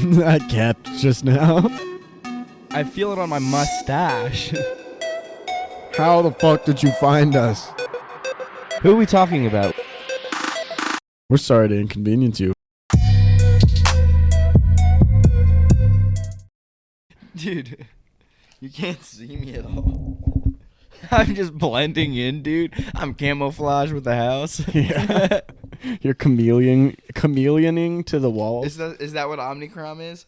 I capped just now. I feel it on my mustache. How the fuck did you find us? Who are we talking about? We're sorry to inconvenience you. Dude, you can't see me at all. I'm just blending in, dude. I'm camouflage with the house. Yeah. You're chameleoning to the walls. Is that what Omnicrom is?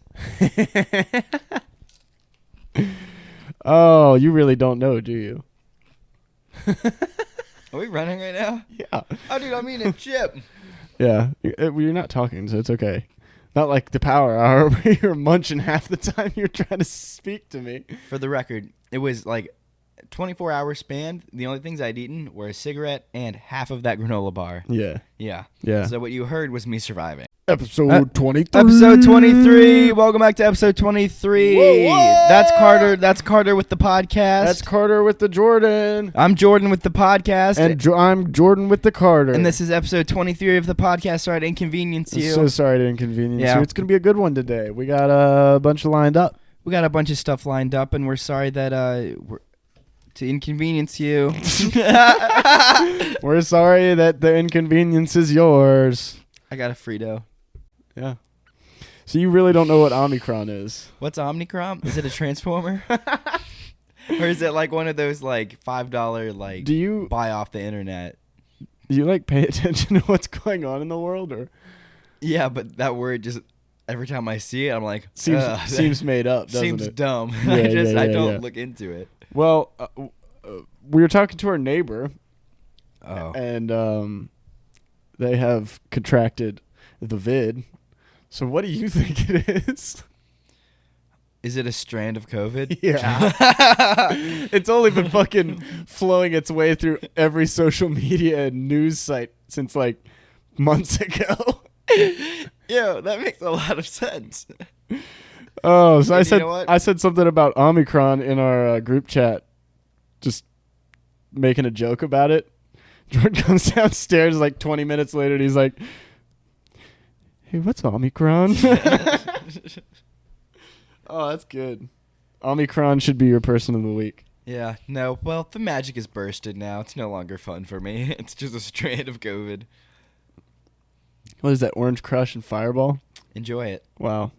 Oh, you really don't know, do you? Are we running right now? Yeah. Oh, dude, I'm eating a chip. Yeah. You're not talking, so it's okay. Not like the power hour where you're munching half the time you're trying to speak to me. For the record, it was like 24-hour span. The only things I'd eaten were a cigarette and half of that granola bar. Yeah. Yeah. Yeah. So what you heard was me surviving. Episode 23. Episode 23. Welcome back to episode 23. Whoa, whoa. That's Carter. That's Carter with the podcast. That's Carter with the Jordan. I'm Jordan with the podcast. And I'm Jordan with the Carter. And this is episode 23 of the podcast. Sorry to inconvenience you. So sorry to inconvenience you. It's going to be a good one today. We got a bunch lined up. We got a bunch of stuff lined up, and we're sorry that to inconvenience you. We're sorry that the inconvenience is yours. I got a Frito. Yeah. So you really don't know what Omicron is. What's Omnicrom? Is it a transformer? Or is it like one of those like $5 like do you buy off the internet? Do you like pay attention to what's going on in the world, or? Yeah, but that word just every time I see it, I'm like, seems made up, doesn't seems it? dumb. Yeah, I don't look into it. Well, we were talking to our neighbor, and they have contracted the vid. So what do you think it is? Is it a strand of COVID? Yeah. It's only been fucking flowing its way through every social media and news site since like months ago. Yo, that makes a lot of sense. Oh, so And I said something about Omicron in our group chat, just making a joke about it. Jordan comes downstairs like 20 minutes later and he's like, "Hey, what's Omicron?" Oh, that's good. Omicron should be your person of the week. Yeah, no. Well, the magic is bursted now. It's no longer fun for me. It's just a strand of COVID. What is that, Orange Crush and Fireball? Enjoy it. Wow.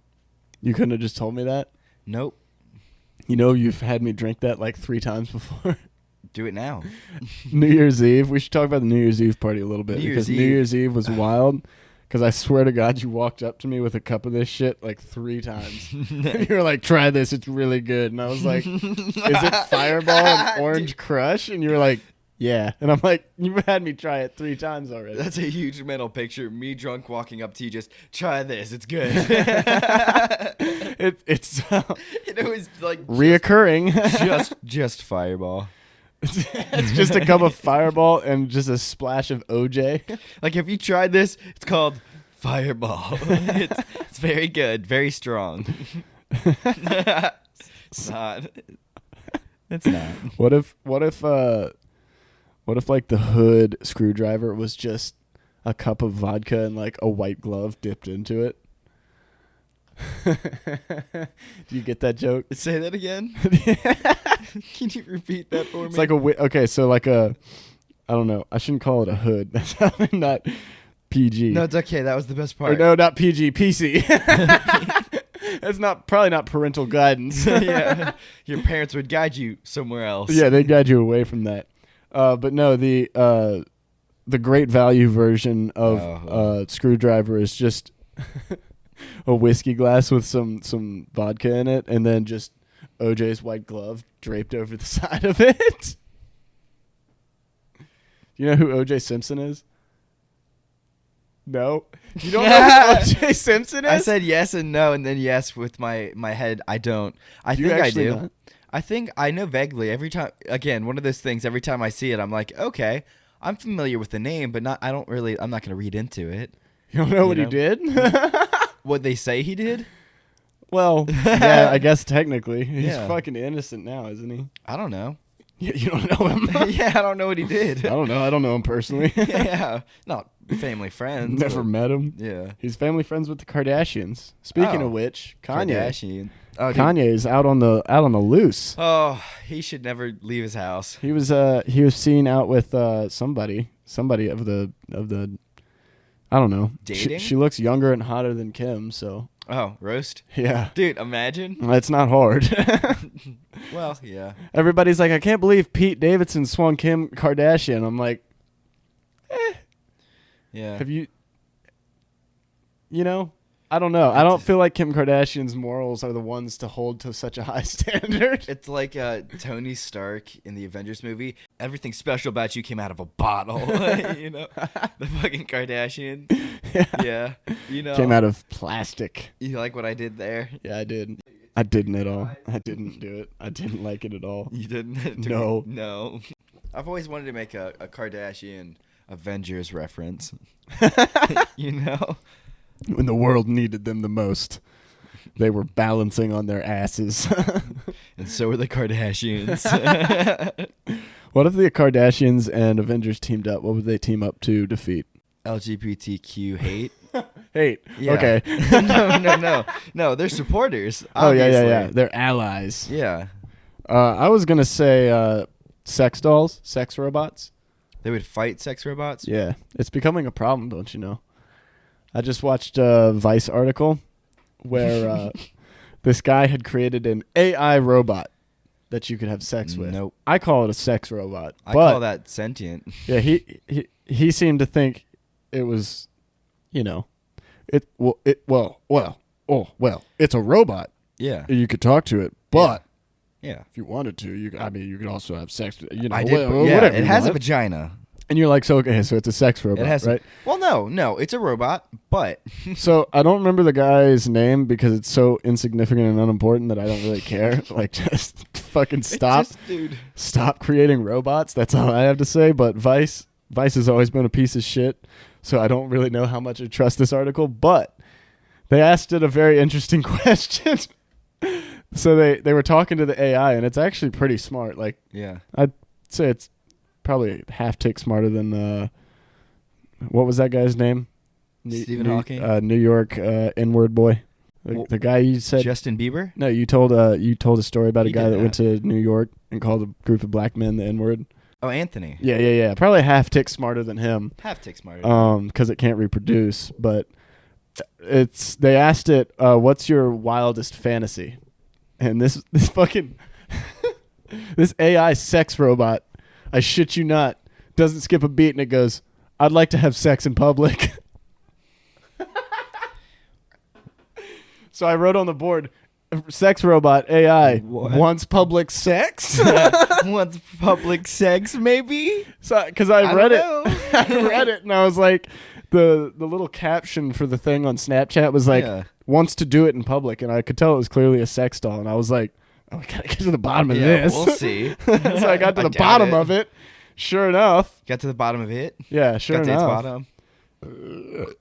You couldn't have just told me that? Nope. You know, you've had me drink that like 3 times before. Do it now. New Year's Eve. We should talk about the New Year's Eve party a little bit. New Year's Eve was wild. Because I swear to God, you walked up to me with a cup of this shit like 3 times. And you were like, "Try this. It's really good." And I was like, "Is it Fireball and Orange Crush?" And you were like, "Yeah." And I'm like, "You've had me try it 3 times already." That's a huge mental picture. Me drunk walking up to you, just try this. It's good. It's It was like reoccurring. just Fireball. It's just a cup of Fireball and just a splash of OJ. Like, have you tried this? It's called Fireball. It's very good, very strong. It's not. It's not. What if like the hood screwdriver was just a cup of vodka and like a white glove dipped into it? Do you get that joke? Say that again. Can you repeat that for me? It's like I don't know. I shouldn't call it a hood. That's not PG. No, it's okay. That was the best part. Or no, not PG. PC. That's probably not parental guidance. Yeah, your parents would guide you somewhere else. Yeah, they'd guide you away from that. But no, the great value version of screwdriver is just a whiskey glass with some vodka in it, and then just OJ's white glove draped over the side of it. You know who OJ Simpson is? No? You don't know who OJ Simpson is? I said yes and no, and then yes with my head. I don't. I think I do. Not? I think I know vaguely. Every time, again, one of those things, every time I see it, I'm like, okay, I'm familiar with the name, but I'm not going to read into it. You don't know what he did? What they say he did? Well, yeah, I guess technically. He's fucking innocent now, isn't he? I don't know. You don't know him? Yeah, I don't know what he did. I don't know. I don't know him personally. Yeah. family friends. Never met him. Yeah. He's family friends with the Kardashians. Speaking of which, Kanye. Kardashian. Oh, Kanye is out on the loose. Oh, he should never leave his house. He was seen out with somebody of the I don't know. Dating? She looks younger and hotter than Kim, so Oh, roast? yeah. Dude, imagine. It's not hard. Well, yeah. Everybody's like, I can't believe Pete Davidson swung Kim Kardashian. I'm like, Yeah. have you know? I don't know. I don't feel like Kim Kardashian's morals are the ones to hold to such a high standard. It's like Tony Stark in the Avengers movie. Everything special about you came out of a bottle. You know? The fucking Kardashian. Yeah. You know. Came out of plastic. You like what I did there? Yeah, I did. I didn't at all. I didn't do it. I didn't like it at all. You didn't? No. No. I've always wanted to make a Kardashian Avengers reference. You know? When the world needed them the most, they were balancing on their asses. And so were the Kardashians. What if the Kardashians and Avengers teamed up? What would they team up to defeat? LGBTQ hate. Hate. Yeah. Okay. No, they're supporters. Oh, Obviously. yeah. They're allies. Yeah. I was going to say sex dolls, sex robots. They would fight sex robots? Yeah. It's becoming a problem, don't you know? I just watched a Vice article where this guy had created an AI robot that you could have sex with. Nope. I call it a sex robot. I call that sentient. Yeah, he seemed to think it was, you know, it's a robot. Yeah. You could talk to it, but Yeah. if you wanted to, you could also have sex with it. You know, I did. whatever. It you has a want. vagina. And you're like, so it's a sex robot, It has right? Well, no, it's a robot, but So I don't remember the guy's name because it's so insignificant and unimportant that I don't really care. Like, just fucking stop. Dude. Stop creating robots. That's all I have to say. But Vice has always been a piece of shit, so I don't really know how much I trust this article. But they asked it a very interesting question. So they were talking to the AI, and it's actually pretty smart. Like, Yeah. I'd say it's probably half tick smarter than what was that guy's name? Stephen Hawking? New York N-word boy. The guy you said. Justin Bieber? No, you told a story about a He guy did that went to New York and called a group of black men the N-word. Oh, Anthony. Yeah. Probably half tick smarter than him. Half tick smarter. Because it can't reproduce. But they asked it, what's your wildest fantasy? And this fucking this AI sex robot, I shit you not, doesn't skip a beat and it goes, I'd like to have sex in public. So I wrote on the board, sex robot AI wants public sex. Wants public sex, maybe? So because I read it, don't know. I read it, and I was like, the little caption for the thing on Snapchat was like, wants to do it in public, and I could tell it was clearly a sex doll, and I was like, oh, we gotta get to the bottom of this. We'll see. So I got to the bottom of it. Sure enough. Got to the bottom of it? Yeah, sure Got to its enough. bottom?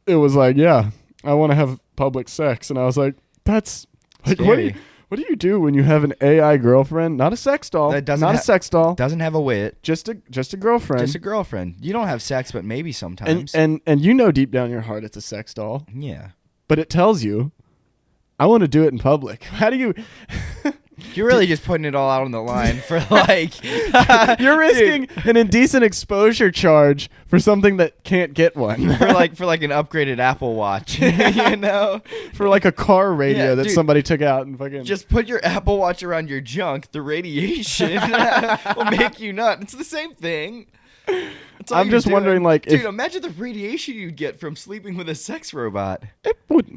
It was like, yeah, I want to have public sex, and I was like, that's like, Scary. what do you do when you have an AI girlfriend? Not a sex doll. That doesn't not a sex doll. Doesn't have a wit. Just a girlfriend. Just a girlfriend. You don't have sex, but maybe sometimes. And you know deep down in your heart it's a sex doll. Yeah. But it tells you, I want to do it in public. How do you... You're really just putting it all out on the line for like... You're risking an indecent exposure charge for something that can't get one. for like an upgraded Apple Watch, you know? For like a car radio that dude, somebody took out and fucking... Just put your Apple Watch around your junk. The radiation will make you nut. It's the same thing. That's all I'm you're just doing. wondering, like, dude, if... imagine the radiation you'd get from sleeping with a sex robot. It would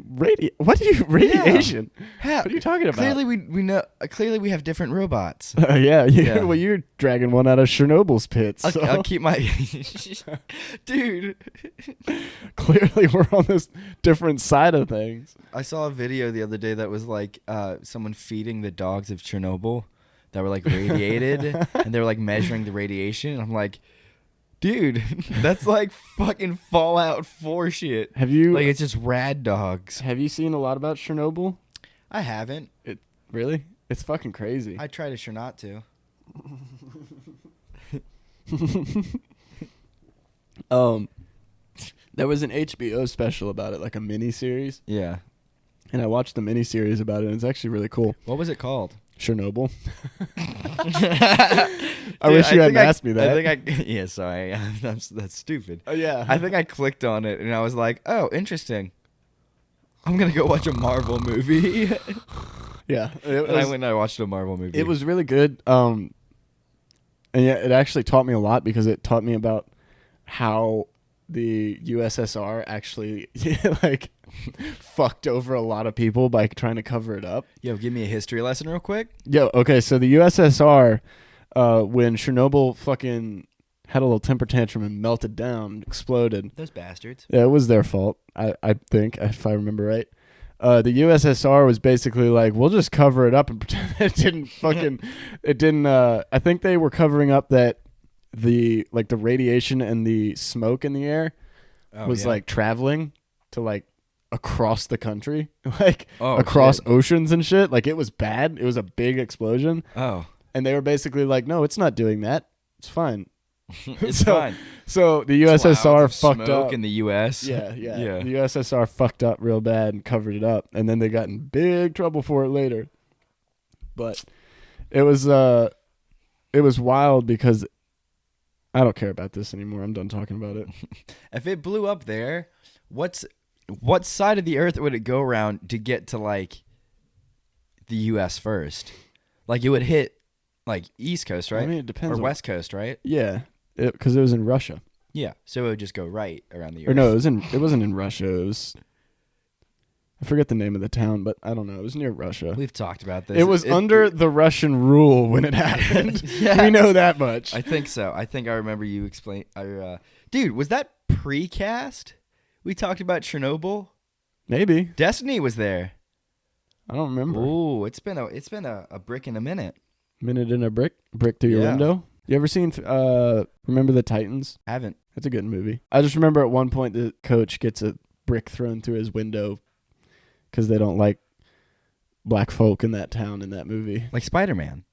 What do you... Radiation? Yeah. What are you talking about? Clearly we know. Clearly we have different robots. Yeah. Well, you're dragging one out of Chernobyl's pits. So. I'll keep my... Dude. Clearly we're on this different side of things. I saw a video the other day that was like someone feeding the dogs of Chernobyl that were like radiated and they were like measuring the radiation. And I'm like, dude, that's like fucking Fallout 4 shit. Have you... Like, it's just rad dogs. Have you seen a lot about Chernobyl? I haven't. Really? It's fucking crazy. I try to sure not to. There was an HBO special about it, like a mini series, Yeah. and I watched the mini series about it, and it's actually really cool. What was it called? Chernobyl. I wish you hadn't asked me that. Yeah, sorry. That's stupid. Oh yeah. I think I clicked on it and I was like, oh, interesting. I'm going to go watch a Marvel movie. Yeah. And I went and I watched a Marvel movie. It was really good. And yeah, it actually taught me a lot because it taught me about how the USSR actually like fucked over a lot of people by trying to cover it up. Yo, give me a history lesson real quick. Yo, okay, so the USSR, when Chernobyl fucking had a little temper tantrum and melted down, exploded. Those bastards. Yeah, it was their fault, I think, if I remember right. The USSR was basically like, we'll just cover it up and pretend it didn't fucking, I think they were covering up that the radiation and the smoke in the air was like traveling to like across the country, like across oceans and shit. Like it was bad. It was a big explosion. Oh. And they were basically like, no, it's not doing that. It's fine. It's fine. So the USSR fucked up in the US. Yeah. The USSR fucked up real bad and covered it up, and then they got in big trouble for it later. But it was wild because I don't care about this anymore. I'm done talking about it. If it blew up there, what side of the earth would it go around to get to like the US first? Like it would hit like East Coast, right? I mean, it depends. Or West Coast, right? Yeah, because it was in Russia. Yeah, so it would just go right around the earth. Or no, it wasn't in Russia. It was, I forget the name of the town, but I don't know. It was near Russia. We've talked about this. It was under the Russian rule when it happened. Yeah. We know that much. I think so. I think I remember you explain. Dude, was that precast? We talked about Chernobyl. Maybe Destiny was there. I don't remember. Ooh, it's been a brick in a minute. Minute in a brick through your window. You ever seen Remember the Titans? Haven't. It's a good movie. I just remember at one point the coach gets a brick thrown through his window because they don't like black folk in that town in that movie. Like Spider-Man.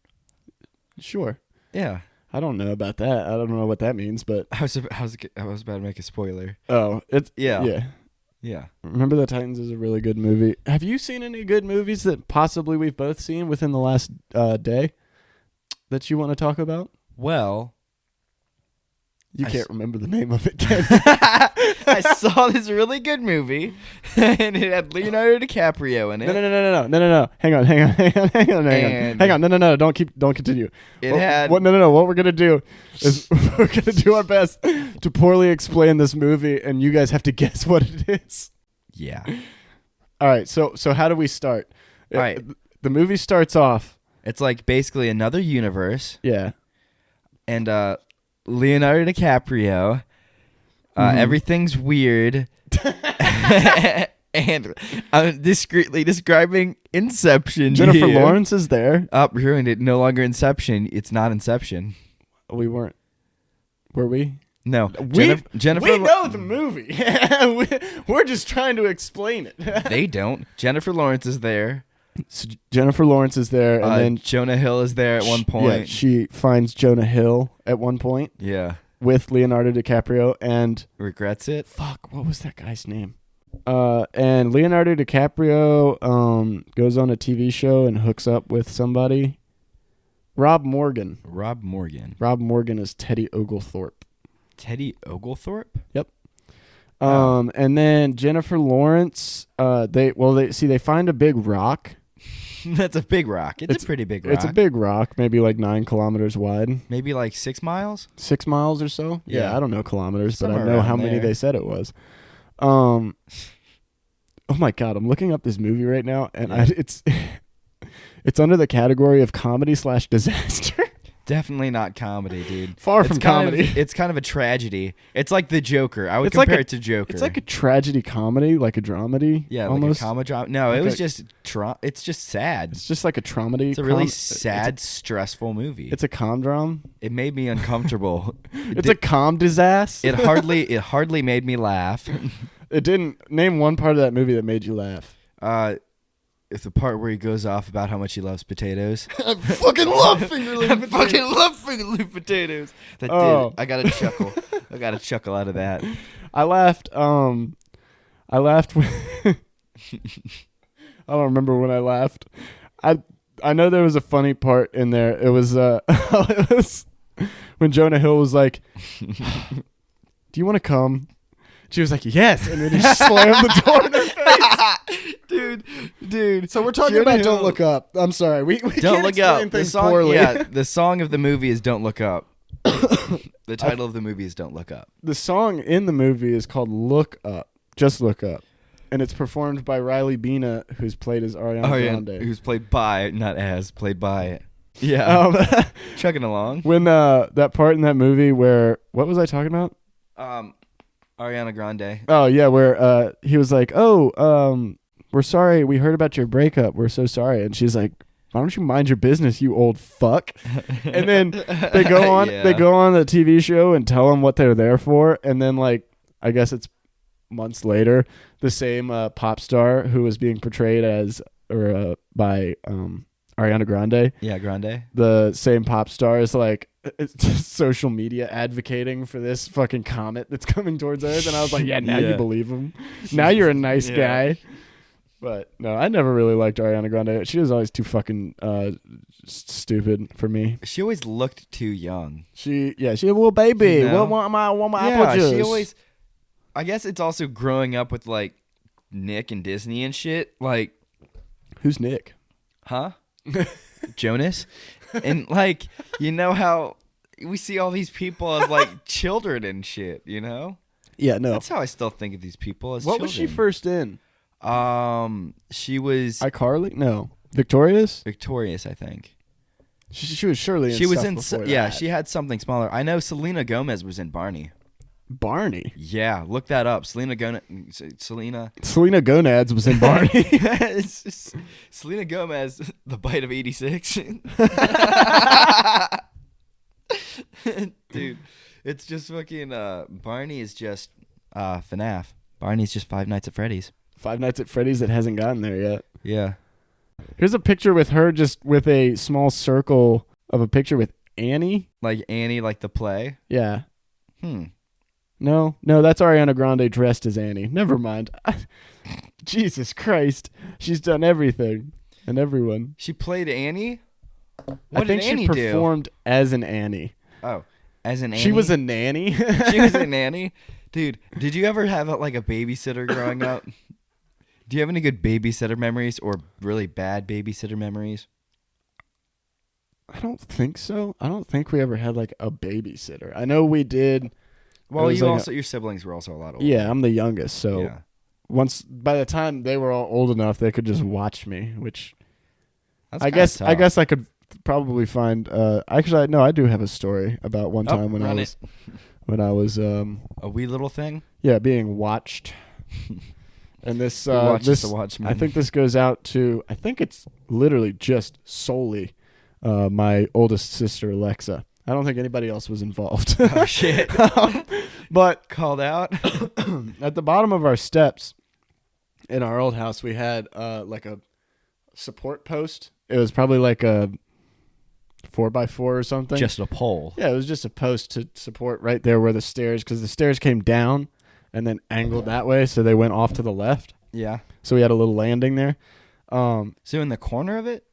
Sure. Yeah. I don't know about that. I don't know what that means, but I was about to make a spoiler. Oh, it's Yeah. Remember the Titans is a really good movie. Have you seen any good movies that possibly we've both seen within the last day that you want to talk about? Well, you can't remember the name of it, can you? I saw this really good movie, and it had Leonardo DiCaprio in it. No. Hang on. No. Don't continue. What we're gonna do is we're gonna do our best to poorly explain this movie, and you guys have to guess what it is. Yeah. All right. So how do we start? All right. The movie starts off. It's like basically another universe. Yeah. And Leonardo DiCaprio. Everything's weird. And I'm discreetly describing Inception. Jennifer Lawrence is there. Ruined it. No longer Inception. It's not Inception. We weren't. Were we? No. Jennifer. We know the movie. We're just trying to explain it. They don't. Jennifer Lawrence is there. So Jennifer Lawrence is there, and then Jonah Hill is there at one point. Yeah, she finds Jonah Hill at one point. Yeah. With Leonardo DiCaprio and regrets it. Fuck, what was that guy's name? And Leonardo DiCaprio goes on a TV show and hooks up with somebody. Rob Morgan. Rob Morgan is Teddy Oglethorpe. Teddy Oglethorpe? Yep. And then Jennifer Lawrence, they find a big rock. That's a big rock. It's a pretty big rock. It's a big rock, maybe like 9 kilometers wide. Maybe like 6 miles? 6 miles or so? Yeah, I don't know kilometers, somewhere but I know how many they said it was. Oh my God, I'm looking up this movie right now, and it's under the category of comedy/disaster. Definitely not comedy, dude. Far from comedy. It's kind of a tragedy. It's like The Joker. I would compare it to Joker. It's like a tragedy comedy, like a dramedy. Yeah, almost. like a comedy drama. No, it was just it's just sad. It's just like a dramedy. It's a really sad, stressful movie. It's a com-dram. It made me uncomfortable. It's a com-disaster. It hardly made me laugh. It didn't. Name one part of that movie that made you laugh. It's the part where he goes off about how much he loves potatoes. I fucking love finger-loops potatoes. That did. I got a chuckle. I got a chuckle out of that. I laughed. I laughed. I don't remember when I laughed. I know there was a funny part in there. It was it was when Jonah Hill was like, "Do you want to come?" She was like, "Yes," and then he slammed the door in her face. Dude. So we're talking Jonah about Hill. Don't Look Up. I'm sorry. We Don't can't Look explain Up. The things song, poorly. yeah, the song of the movie is Don't Look Up. The title of the movie is Don't Look Up. The song in the movie is called "Look Up," just look up, and it's performed by Riley Bina, who's played as Ariana Grande. Who's played by, not as, played by. Yeah. Chugging along. When that part in that movie where what was I talking about? Ariana Grande. Oh yeah, where he was like, we're sorry, we heard about your breakup. We're so sorry, and she's like, why don't you mind your business, you old fuck? And then they go on the TV show and tell them what they're there for, and then like I guess it's months later, the same pop star who was being portrayed as by Ariana Grande. Yeah, Grande. The same pop star is like social media advocating for this fucking comet that's coming towards Earth, and I was like, yeah, now you believe him. Now you're a nice guy. But no, I never really liked Ariana Grande. She was always too fucking stupid for me. She always looked too young. She well, baby, You know? want my apple juice. She always. I guess it's also growing up with like Nick and Disney and shit. Like, who's Nick? Huh? Jonas? And like, you know how we see all these people as like children and shit, you know? Yeah, no. That's how I still think of these people as What children. was she first in? She was iCarly? No. Victorious? Victorious, I think. She was surely in She was stuff in before yeah, that. she had something smaller. I know Selena Gomez was in Barney. Barney? Yeah, look that up. Selena Gonads was in Barney. Selena Gomez, the bite of 86. Dude, it's just fucking Barney is just FNAF. Barney's just Five Nights at Freddy's. Five Nights at Freddy's that hasn't gotten there yet. Yeah. Here's a picture with her just with a small circle of a picture with Annie. Like Annie, like the play? Yeah. No, that's Ariana Grande dressed as Annie. Never mind. Jesus Christ. She's done everything and everyone. She played Annie? I think she performed as an Annie. Oh, as an Annie? She was a nanny. She was a nanny? Dude, did you ever have like a babysitter growing up? Do you have any good babysitter memories or really bad babysitter memories? I don't think so. I don't think we ever had like a babysitter. I know we did. Well, you like your siblings were also a lot older. Yeah, I'm the youngest, so yeah. By the time they were all old enough, they could just watch me, which That's I guess I could probably find. Actually, no, I do have a story about one time when I was a wee little thing. Yeah, being watched. And this watch I think this goes out to, I think it's literally just solely my oldest sister Alexa. I don't think anybody else was involved. Oh shit. But called out. At the bottom of our steps in our old house, we had like a support post. It was probably like a 4x4 or something. Just a pole. Yeah, it was just a post to support right there where the stairs, because the stairs came down and then angled that way, so they went off to the left. Yeah. So we had a little landing there. So in the corner of it?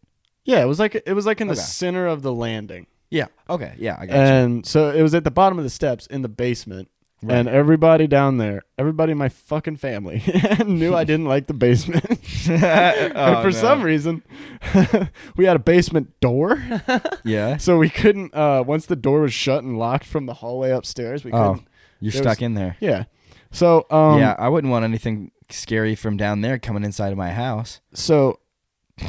Yeah, it was like in the center of the landing. Yeah. Okay. Yeah, I got you. And so it was at the bottom of the steps in the basement. Right. And everybody down there, everybody in my fucking family knew I didn't like the basement. And for some reason, we had a basement door. Yeah. So we couldn't, once the door was shut and locked from the hallway upstairs, we couldn't. You're stuck in there. Yeah. So, yeah, I wouldn't want anything scary from down there coming inside of my house. So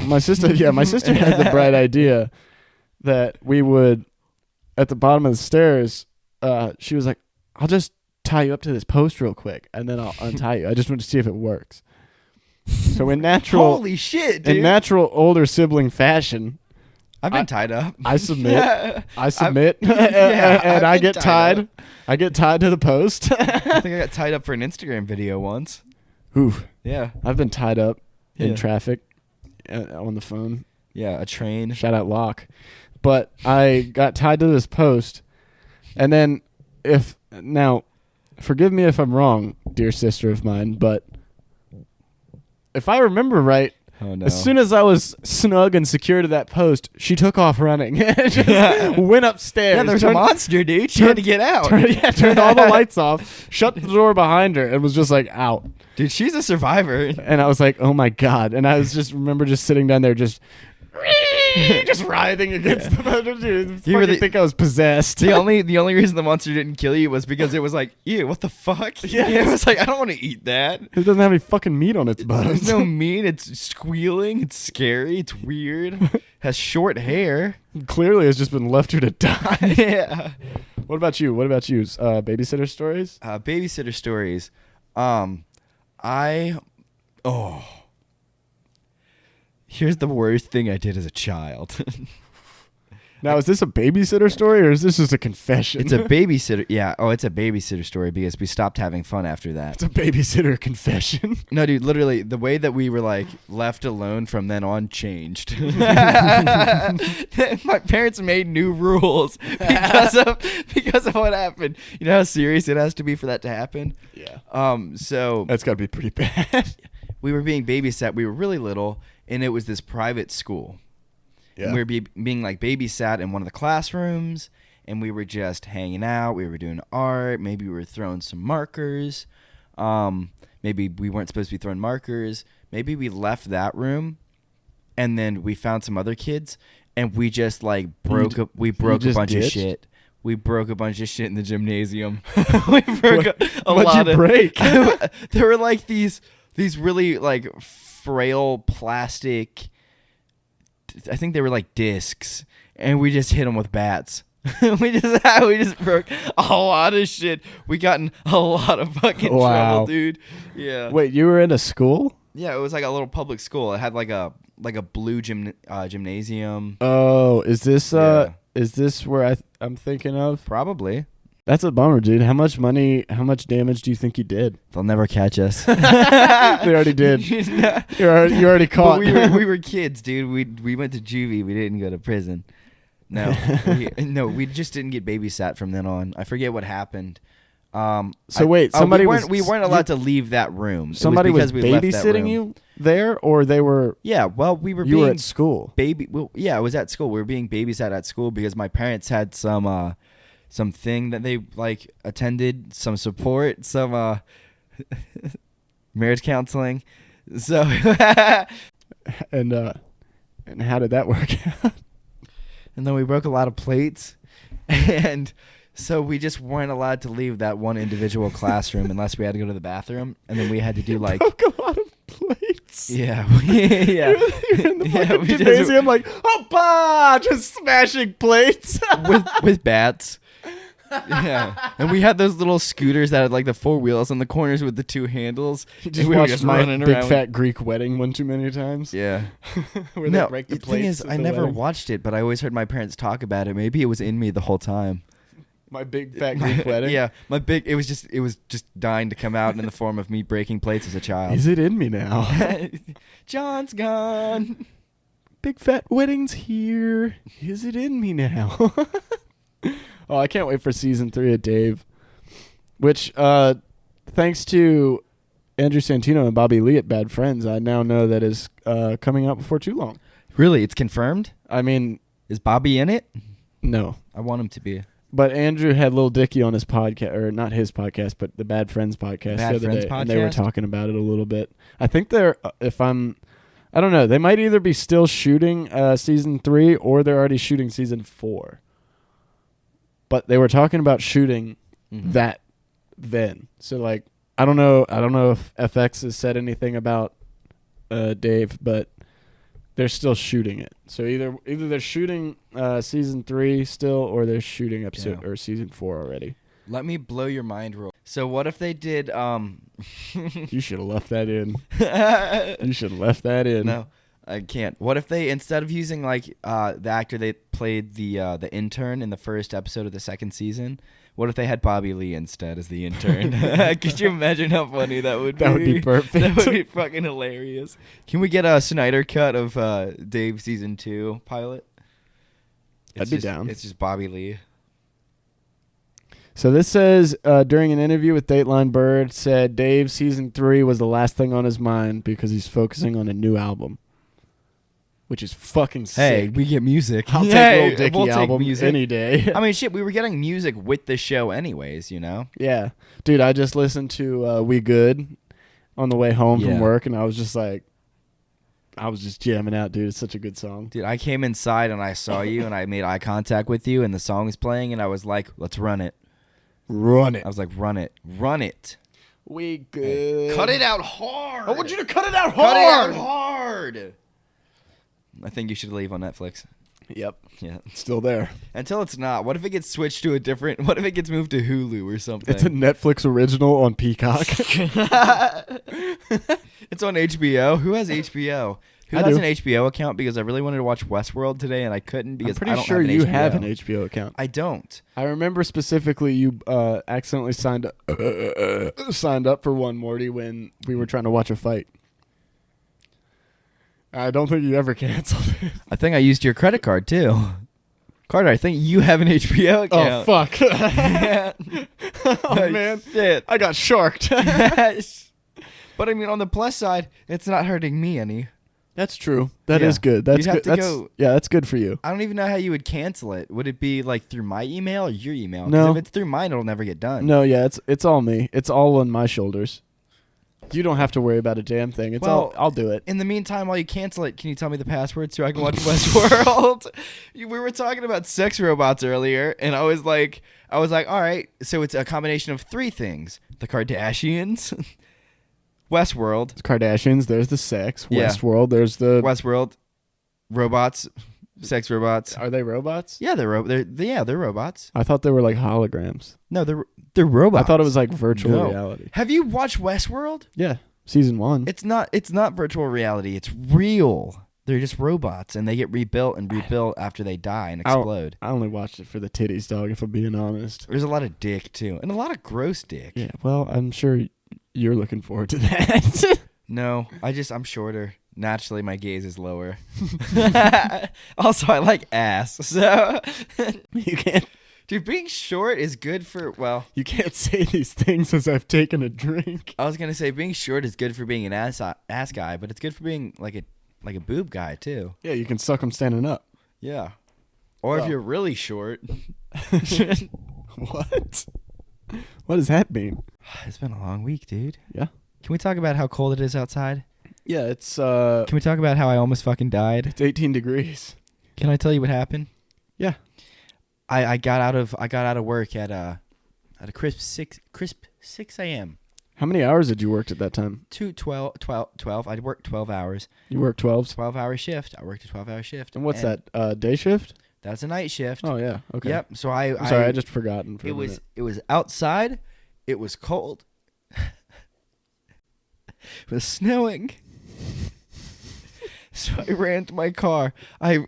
my sister had the bright idea that we would, at the bottom of the stairs, she was like, I'll just tie you up to this post real quick, and then I'll untie you. I just want to see if it works. So in natural, holy shit, dude. In natural older sibling fashion, I've been tied up. I submit. And I get tied. I get tied to the post. I think I got tied up for an Instagram video once. Oof. Yeah. I've been tied up in traffic on the phone. Yeah, a train. Shout out Locke. But I got tied to this post, and then forgive me if I'm wrong, dear sister of mine, but if I remember right, Oh, no. as soon as I was snug and secure to that post, she took off running and just went upstairs. Yeah, there's a monster, dude. She had to get out. Turned all the lights off, shut the door behind her, and was just like out. Dude, she's a survivor. And I was like, oh my God. And I was just remember just sitting down there just writhing against the motor. Dude, you really think I was possessed. The only reason the monster didn't kill you was because it was like, ew, what the fuck? Yeah. It was like, I don't want to eat that. It doesn't have any fucking meat on its bones. There's no meat. It's squealing. It's scary. It's weird. Has short hair. Clearly has just been left here to die. Yeah. What about you? Babysitter stories? Babysitter stories. Here's the worst thing I did as a child. Now, is this a babysitter story or is this just a confession? It's a babysitter. Yeah. Oh, it's a babysitter story because we stopped having fun after that. It's a babysitter confession. No, dude, literally the way that we were like left alone from then on changed. My parents made new rules because of what happened. You know how serious it has to be for that to happen? Yeah. So that's got to be pretty bad. We were being babysat. We were really little, and it was this private school. Yeah. And we were being like babysat in one of the classrooms, and we were just hanging out. We were doing art. Maybe we were throwing some markers. Maybe we weren't supposed to be throwing markers. Maybe we left that room, and then we found some other kids, and we just like broke a bunch of shit. We broke a bunch of shit in the gymnasium. We broke a lot of break. There were like these really like frail plastic. I think they were like discs, and we just hit them with bats. we just broke a lot of shit. We got in a lot of fucking trouble, dude. Yeah. Wait, you were in a school? Yeah, it was like a little public school. It had like a blue gymnasium. Oh, is this where I'm thinking of? Probably. That's a bummer, dude. How much damage do you think you did? They'll never catch us. They already did. You're already caught. But we were kids, dude. We went to juvie. We didn't go to prison. No, we just didn't get babysat from then on. I forget what happened. We weren't allowed to leave that room. Somebody was babysitting you there, or they were? Yeah, well, we were. You were at school. Yeah, I was at school. We were being babysat at school because my parents had something that they like attended, some support, some marriage counseling. So and how did that work out? And then we broke a lot of plates, and so we just weren't allowed to leave that one individual classroom unless we had to go to the bathroom, and then we had to do like broke a lot of plates. Yeah, yeah. You're in the gymnasium, like, hoppa, just smashing plates with bats. Yeah, and we had those little scooters that had like the 4 wheels on the corners with the 2 handles. We were just running around. Big Fat Greek Wedding one too many times. Yeah. Where they break the thing is, I never watched it, but I always heard my parents talk about it. Maybe it was in me the whole time. My Big Fat Greek Wedding. Yeah, it was just dying to come out in the form of me breaking plates as a child. Is it in me now? John's gone. Big Fat Wedding's here. Is it in me now? Oh, I can't wait for season 3 of Dave, which, thanks to Andrew Santino and Bobby Lee at Bad Friends, I now know that is coming out before too long. Really? It's confirmed? I mean... Is Bobby in it? No. I want him to be. But Andrew had Lil Dicky on his podcast, or not his podcast, but the Bad Friends podcast the other day, and they were talking about it a little bit. I think they're, I don't know, they might either be still shooting season 3 or they're already shooting season 4. But they were talking about shooting that then. So like I don't know if FX has said anything about Dave, but they're still shooting it. So either they're shooting season 3 still, or they're shooting episode or season 4 already. Let me blow your mind real. So what if they did You should have left that in. You should have left that in. No. I can't. What if they, instead of using like the actor that played the intern in the first episode of the 2nd season, what if they had Bobby Lee instead as the intern? Could you imagine how funny that would be? That would be perfect. That would be fucking hilarious. Can we get a Snyder cut of Dave season 2 pilot? I'd be down. It's just Bobby Lee. So this says, during an interview with Dateline Bird, said Dave season 3 was the last thing on his mind because he's focusing on a new album, which is fucking sick. Hey, we get music. I'll take Lil Dicky album any day. I mean, shit, we were getting music with the show anyways, you know? Yeah. Dude, I just listened to We Good on the way home from work, and I was just jamming out, dude. It's such a good song. Dude, I came inside and I saw you and I made eye contact with you and the song is playing and I was like, let's run it. Run it. I was like, run it. Run it. We Good. Cut it out hard. I want you to cut it out hard. Cut it out hard. I think you should leave on Netflix. Yep. Yeah. It's still there. Until it's not. What if it gets switched to what if it gets moved to Hulu or something? It's a Netflix original on Peacock. It's on HBO. Who has HBO? Who I has do. an HBO account? Because I really wanted to watch Westworld today and I couldn't because I'm pretty I don't sure have an you HBO. have an HBO account. I don't. I remember specifically you accidentally signed up for one, Morty, when we were trying to watch a fight. I don't think you ever canceled it. I think I used your credit card too. Carter, I think you have an HBO account. Oh, fuck. Oh, man. Shit. I got sharked. But I mean, on the plus side, it's not hurting me any. That's true. That Yeah. is good. That's You'd have good. to That's good for you. I don't even know how you would cancel it. Would it be like through my email or your email? 'Cause No. if it's through mine, it'll never get done. No, yeah, it's all me. It's all on my shoulders. You don't have to worry about a damn thing. I'll do it. In the meantime, while you cancel it, can you tell me the password so I can watch Westworld? We were talking about sex robots earlier, and I was like, all right, so it's a combination of 3 things: the Kardashians, Westworld, It's Kardashians. There's the sex. Yeah. Westworld. There's the. Westworld, robots, sex robots. Are they robots? Yeah, they're robots. I thought they were like holograms. No, they're robots. I thought it was like virtual No. reality. Have you watched Westworld? Yeah, season 1. It's not virtual reality. It's real. They're just robots, and they get rebuilt after they die and explode. I only watched it for the titties, dog. If I'm being honest. There's a lot of dick too, and a lot of gross dick. Yeah. Well, I'm sure you're looking forward to that. No, I'm shorter. Naturally, my gaze is lower. Also, I like ass. So, You can't. dude, being short is good for. Well, You can't say these things as I've taken a drink. I was gonna say being short is good for being an ass guy, but it's good for being like a boob guy too. Yeah, you can suck them standing up. Yeah. Or if Well. you're really short. What? What does that mean? It's been a long week, dude. Yeah. Can we talk about how cold it is outside? Yeah, it's Can we talk about how I almost fucking died? it's 18 degrees. Can I tell you what happened? Yeah. I got out of work at a crisp 6 a.m. How many hours did you work at that time? 12. I worked 12 hours. You worked 12s. 12-hour shift. I worked a 12-hour shift. And what's that? Day shift? That's a night shift. Oh yeah. Okay. Yep. So I'm sorry, I just forgotten for a minute. it was outside. It was cold. It was snowing. So I ran to my car. I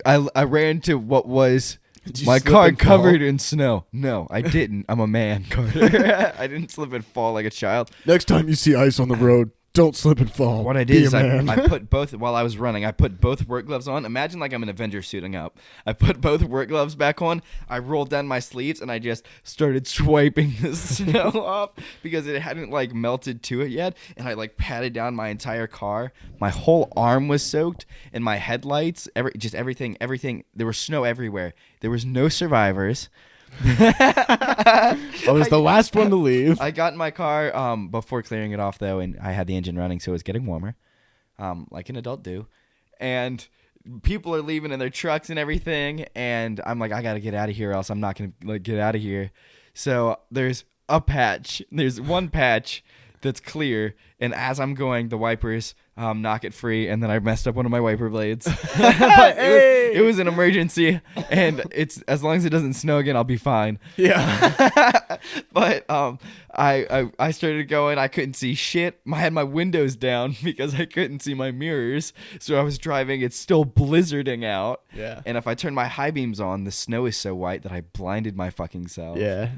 ran to what was Did you my slip car and fall? covered in snow. No, I didn't. I'm a man, Carter. I didn't slip and fall like a child. Next time you see ice on the road, don't slip and fall. What I Be did a is man. I put both, while I was running, I put both work gloves on. Imagine like I'm an Avenger suiting up. I put both work gloves back on. I rolled down my sleeves and I just started swiping the snow off because it hadn't like melted to it yet. And I like patted down my entire car. My whole arm was soaked and my headlights, everything. There was snow everywhere. There was no survivors. I was the last one to leave. I got in my car before clearing it off, though, and I had the engine running, so it was getting warmer, like an adult do. And people are leaving in their trucks and everything, and I'm like, I got to get out of here, else I'm not going to get out of here. So there's a patch. There's one patch that's clear, and as I'm going, the wipers knock it free, and then I messed up one of my wiper blades. But it was an emergency, and it's as long as it doesn't snow again, I'll be fine. Yeah. But I started going. I couldn't see shit. I had my windows down because I couldn't see my mirrors. So I was driving. It's still blizzarding out. Yeah. And if I turn my high beams on, the snow is so white that I blinded my fucking self. Yeah.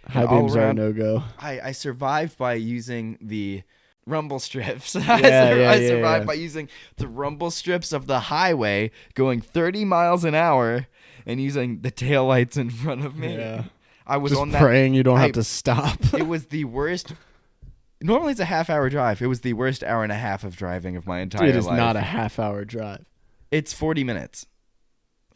High all beams are a around- no-go. I survived by using the rumble strips. Yeah, I survived yeah. by using the rumble strips of the highway going 30 miles an hour and using the taillights in front of me. Yeah. I was just on that. praying you don't have to stop. It was the worst. Normally it's a half-hour drive. It was the worst hour and a half of driving of my entire life. It is not a half-hour drive. It's 40 minutes.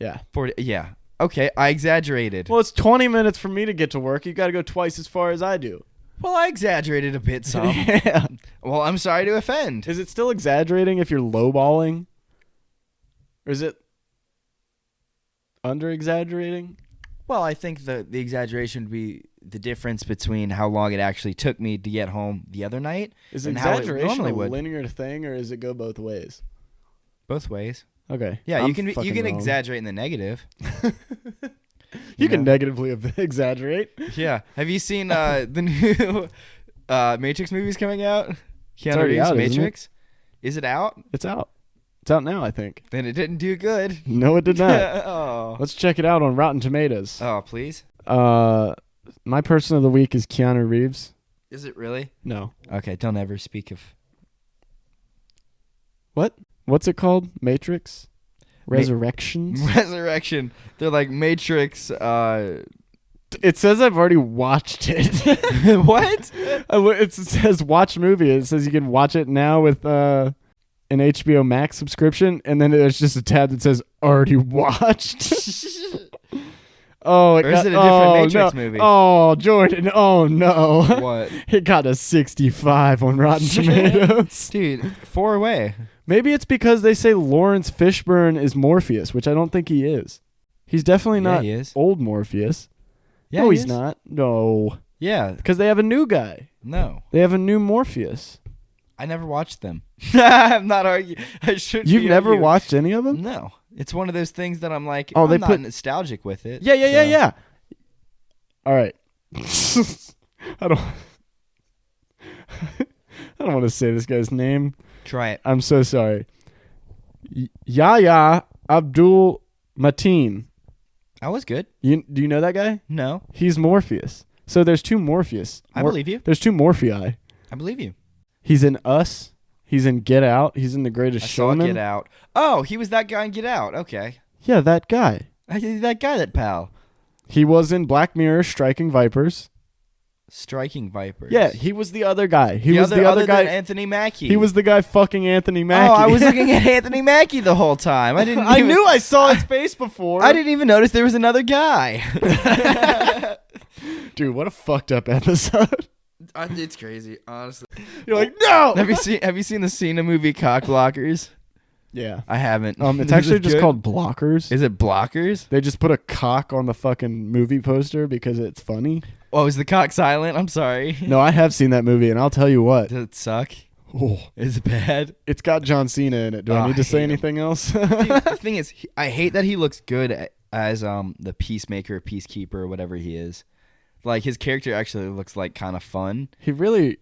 Yeah. 40. Yeah. Okay, I exaggerated. Well, it's 20 minutes for me to get to work. You got to go twice as far as I do. Well, I exaggerated a bit some. Yeah. Well, I'm sorry to offend. Is it still exaggerating if you're lowballing? Or is it under-exaggerating? Well, I think the exaggeration would be the difference between how long it actually took me to get home the other night. Is and how it exaggeration normally a would. linear thing, or does it go both ways? Both ways. Okay. Yeah, I'm you can fucking wrong. exaggerate in the negative. You can know? negatively exaggerate. Yeah. Have you seen the new Matrix movies coming out? Keanu already Reeves out, isn't it? Matrix. Is it out? It's out. It's out now, I think. Then it didn't do good. No, it did not. Oh. Let's check it out on Rotten Tomatoes. Oh, please. My person of the week is Keanu Reeves. Is it really? No. Okay, don't ever speak of What? What's it called? Matrix? Resurrections? Resurrection. They're like Matrix. It says I've already watched it. What? It says watch movie. It says you can watch it now with an HBO Max subscription, and then there's just a tab that says already watched. Oh, Or is it a different Matrix movie? Oh, Jordan. Oh, no. What? It got a 65 on Rotten Tomatoes. Dude, 4 away. Maybe it's because they say Lawrence Fishburne is Morpheus, which I don't think he is. He's definitely not he is. old Morpheus. Yeah, no, he he's is. not. No. Yeah. Because they have a new guy. No. They have a new Morpheus. I never watched them. I'm not arguing. I should. You've never watched any of them? No. It's one of those things that I'm like, Oh, I'm they not put- nostalgic with it. Yeah. All right. I don't want to say this guy's name. Try it. I'm so sorry. Yahya Abdul Mateen. That was good. Do you know that guy? No. He's Morpheus. So there's two Morpheus. I believe you. There's two Morphei. I believe you. He's in Us. He's in Get Out. He's in The Greatest I saw Showman. Get Out. Oh, he was that guy in Get Out. Okay. Yeah, that guy. That guy, that pal. He was in Black Mirror, Striking Vipers. Striking Vipers. Yeah, he was the other guy. He was the other other guy. than Anthony Mackie. He was the guy fucking Anthony Mackie. Oh, I was looking at Anthony Mackie the whole time. I didn't. I even, knew I saw his face before. I didn't even notice there was another guy. Dude, what a fucked up episode. It's crazy, honestly. You're like, no. Have you seen the Cena movie Cock Blockers? Yeah. I haven't. It's Is actually it just good? called Blockers. Is it Blockers? They just put a cock on the fucking movie poster because it's funny. Oh, is the cock silent? I'm sorry. No, I have seen that movie, and I'll tell you what. Does it suck? Oh, Is it bad? it's got John Cena in it. Do I Oh, need to I say hate him. anything else? Dude, the thing is, I hate that he looks good as the peacemaker, peacekeeper, or whatever he is. Like, his character actually looks like kind of fun. He really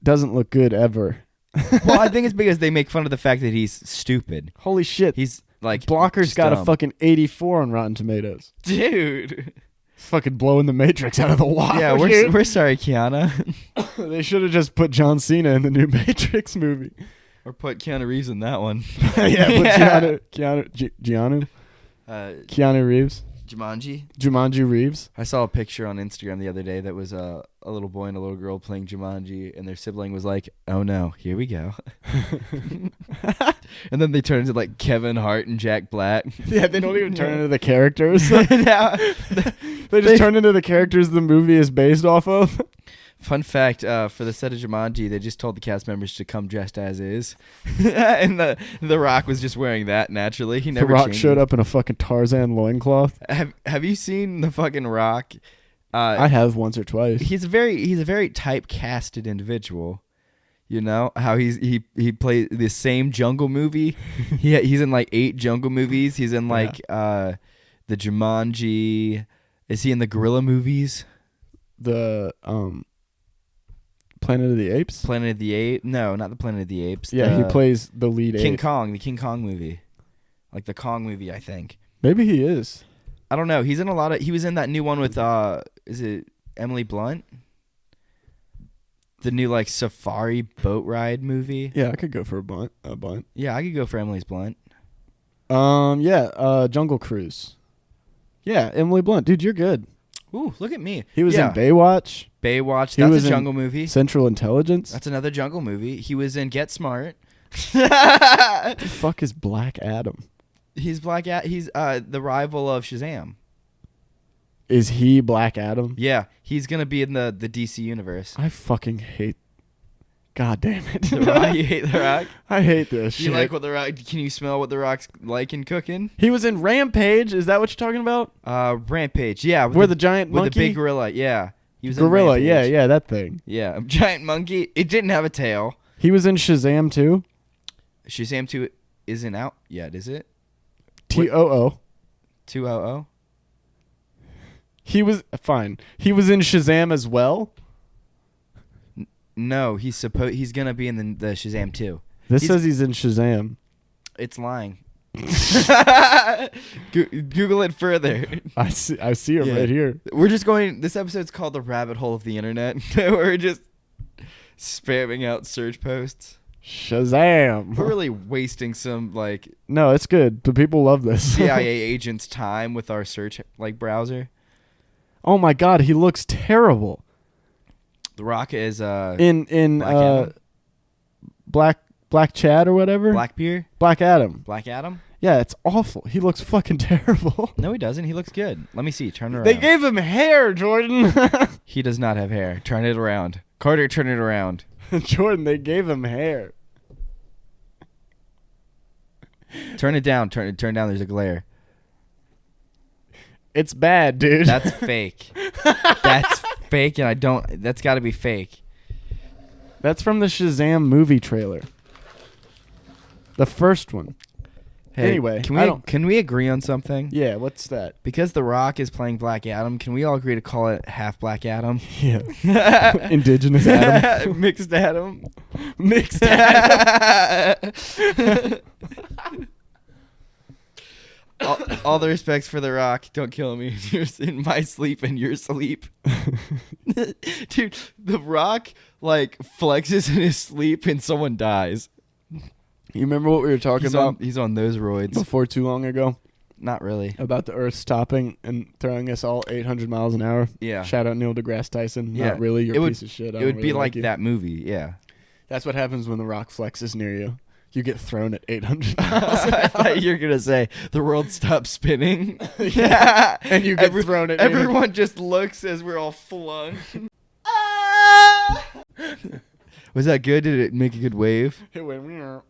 doesn't look good ever. Well, I think it's because they make fun of the fact that he's stupid. Holy shit. He's like Blocker's just got a dumb. fucking 84 on Rotten Tomatoes. dude. Fucking blowing the Matrix out of the water. Yeah, dude. we're sorry, Kiana. They should have just put John Cena in the new Matrix movie. Or put Keanu Reeves in that one. Keanu Reeves. Jumanji. Jumanji Reeves. I saw a picture on Instagram the other day that was a little boy and a little girl playing Jumanji, and their sibling was like, "Oh no, here we go." And then they turn into like Kevin Hart and Jack Black. Yeah, they don't even turn into the characters. Now, They just turn into the characters the movie is based off of. fun fact, for the set of Jumanji, they just told the cast members to come dressed as is. And the Rock was just wearing that naturally. He never The Rock changed showed it. up in a fucking Tarzan loincloth. Have you seen the fucking Rock? I have once or twice. He's a very typecasted individual. You know how he plays the same Jungle movie. He's in like 8 Jungle movies. He's in like the Jumanji. Is he in the Gorilla movies? The Planet of the Apes? Planet of the Apes? No, not the Planet of the Apes. Yeah, he plays the lead King ape. Kong, the King Kong movie, like the Kong movie, I think. Maybe he is. I don't know. He's in a lot of. He was in that new one with is it Emily Blunt? The new like safari boat ride movie. Yeah, I could go for a bunt. Yeah, I could go for Emily's Blunt. Jungle Cruise. Yeah, Emily Blunt. Dude, you're good. Ooh, look at me. He was in Baywatch. Baywatch. He That's was a in jungle movie. Central Intelligence. That's another jungle movie. He was in Get Smart. What the fuck is Black Adam? He's He's the rival of Shazam. Is he Black Adam? Yeah, he's gonna be in the DC universe. I fucking hate. God damn it! The Rock, you hate The Rock? I hate this shit. You like what The Rock? Can you smell what The Rock's like in cooking? He was in Rampage. Is that what you're talking about? Rampage. Yeah, Where the giant monkey, with the big gorilla. Yeah, he was gorilla. in Rampage. Yeah, that thing. Yeah, a giant monkey. It didn't have a tail. He was in Shazam too. Shazam 2 isn't out yet, is it? TOO. 200. He was fine. He was in Shazam as well. No, he's gonna be in the Shazam 2. This says he's in Shazam. It's lying. Google it further. I see it right here. We're just going. This episode's called the rabbit hole of the internet. We're just spamming out search posts. Shazam. We're really wasting some No, it's good. The people love this. CIA agents' time with our search browser. Oh my God, he looks terrible. The Rock is in Black Chad or whatever. Black Beer. Black Adam. Black Adam. Yeah, it's awful. He looks fucking terrible. No, he doesn't. He looks good. Let me see. Turn it around. They gave him hair, Jordan. He does not have hair. Turn it around. Carter, turn it around. Jordan, they gave him hair. Turn it down. Turn down. There's a glare. It's bad, dude. That's fake. That's fake, and that's got to be fake. That's from the Shazam movie trailer. The first one. Hey, anyway, can we agree on something? Yeah, what's that? Because The Rock is playing Black Adam, can we all agree to call it half Black Adam? Yeah. Indigenous Adam. Mixed Adam. Mixed Adam. all the respects for The Rock. Don't kill me. You're in my sleep and your sleep. Dude, The Rock flexes in his sleep and someone dies. You remember what we were talking about? He's on those roids. Before too long ago? Not really. About the Earth stopping and throwing us all 800 miles an hour? Yeah. Shout out Neil deGrasse Tyson. Yeah. Not really. You're a piece of shit. It would be like that movie, yeah. That's what happens when The Rock flexes near you. You get thrown at 800 miles an hour. I thought you were going to say the world stops spinning. Yeah. And you get thrown at everyone just looks as we're all flung. Was that good? Did it make a good wave? It went.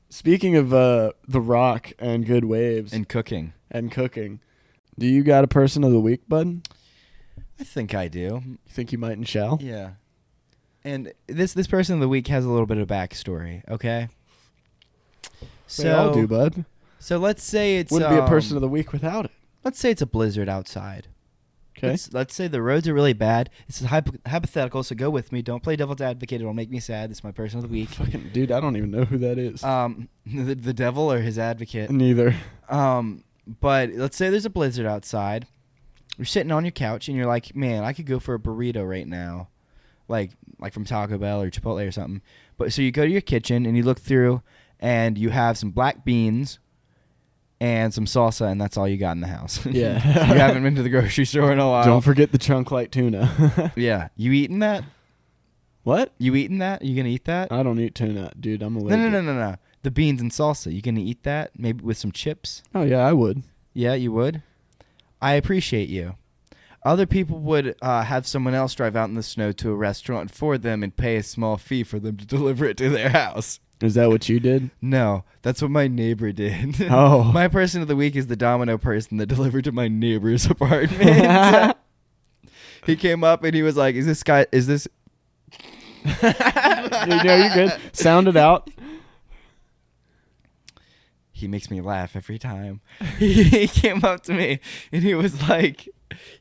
Speaking of The Rock and good waves. And cooking. Do you got a person of the week, bud? I think I do. You think you might and shall? Yeah. And this person of the week has a little bit of backstory, okay? So they all do, bud. So let's say it's... Wouldn't be a person of the week without it. Let's say it's a blizzard outside. Okay. Let's say the roads are really bad. This is hypothetical, so go with me. Don't play devil's advocate. It'll make me sad. This is my person of the week. Fucking dude, I don't even know who that is. The devil or his advocate? Neither. But let's say there's a blizzard outside. You're sitting on your couch and you're like, man, I could go for a burrito right now, like from Taco Bell or Chipotle or something. But so you go to your kitchen and you look through and you have some black beans and some salsa, and that's all you got in the house. Yeah. You haven't been to the grocery store in a while. Don't forget the chunk light tuna. Yeah. You eating that? What? You eating that? You gonna eat that? I don't eat tuna, dude. I'm allergic. No. The beans and salsa. You gonna eat that? Maybe with some chips? Oh, yeah, I would. Yeah, you would? I appreciate you. Other people would have someone else drive out in the snow to a restaurant for them and pay a small fee for them to deliver it to their house. Is that what you did? No, that's what my neighbor did. Oh. My person of the week is the Domino person that delivered to my neighbor's apartment. He came up and he was like, is this... You're good. Sound it out. He makes me laugh every time. He came up to me and he was like,